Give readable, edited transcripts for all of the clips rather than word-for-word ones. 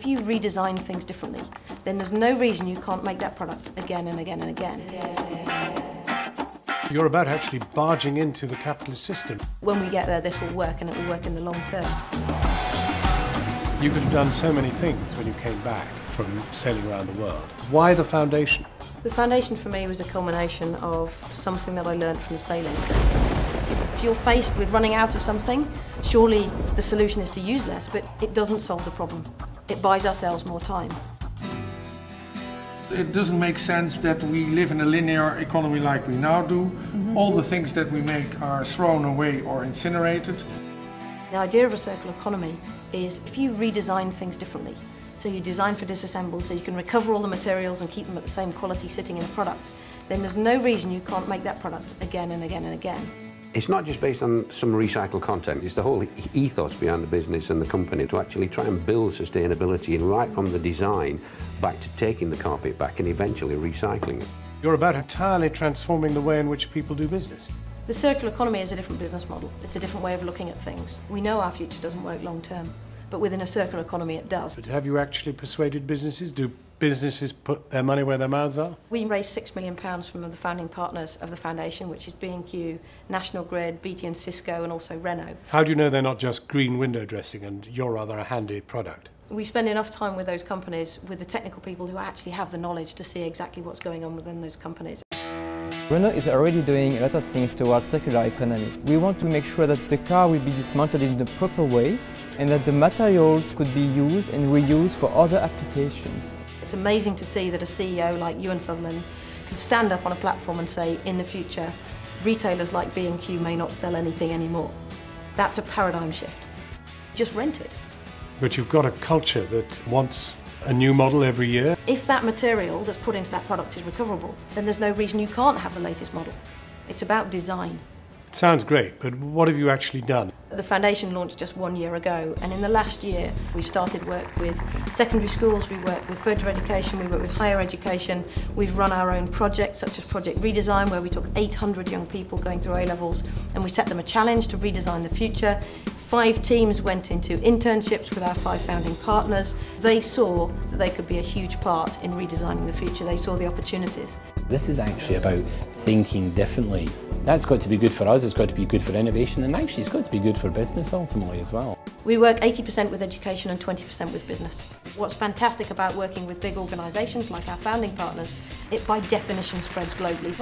you redesign things differently, then there's no reason you can't make that product again and again and again. You're about actually barging into the capitalist system. When we get there, this will work, and it will work in the long term. You could have done so many things when you came back from sailing around the world. Why the Foundation? The Foundation for me was a culmination of something that I learned from sailing. If you're faced with running out of something, surely the solution is to use less, but it doesn't solve the problem. It buys ourselves more time. It doesn't make sense that we live in a linear economy like we now do. All the things that we make are thrown away or incinerated. The idea of a circular economy is if you redesign things differently. So you design for disassemble, so you can recover all the materials and keep them at the same quality sitting in the product, then there's no reason you can't make that product again and again and again. It's not just based on some recycled content, it's the whole ethos behind the business and the company to actually try and build sustainability, and right from the design back to taking the carpet back and eventually recycling it. You're about entirely transforming the way in which people do business. The circular economy is a different business model. It's a different way of looking at things. We know our future doesn't work long term, but within a circular economy it does. But have you actually persuaded businesses? Do businesses put their money where their mouths are? We raised £6 million from the founding partners of the Foundation, which is B&Q, National Grid, BT and Cisco, and also Renault. How do you know they're not just green window dressing and you're rather a handy product? We spend enough time with those companies, with the technical people who actually have the knowledge to see exactly what's going on within those companies. Renault is already doing a lot of things towards circular economy. We want to make sure that the car will be dismantled in the proper way and that the materials could be used and reused for other applications. It's amazing to see that a CEO like Ewan Sutherland can stand up on a platform and say, in the future, retailers like B&Q may not sell anything anymore. That's a paradigm shift. Just rent it. But you've got a culture that wants a new model every year. If that material that's put into that product is recoverable, then there's no reason you can't have the latest model. It's about design. It sounds great, but what have you actually done? The Foundation launched just 1 year ago, and in the last year we've started work with secondary schools, we work with further education, we work with higher education. We've run our own projects such as Project Redesign, where we took 800 young people going through A-levels and we set them a challenge to redesign the future. 5 teams went into internships with our 5 founding partners. They saw that they could be a huge part in redesigning the future. They saw the opportunities. This is actually about thinking differently. That's got to be good for us, it's got to be good for innovation, and actually it's got to be good for business ultimately as well. We work 80% with education and 20% with business. What's fantastic about working with big organisations like our founding partners, it by definition spreads globally.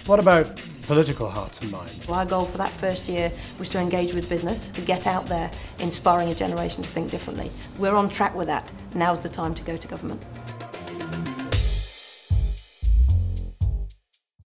What about political hearts and minds? Our goal for that first year was to engage with business, to get out there, inspiring a generation to think differently. We're on track with that. Now's the time to go to government.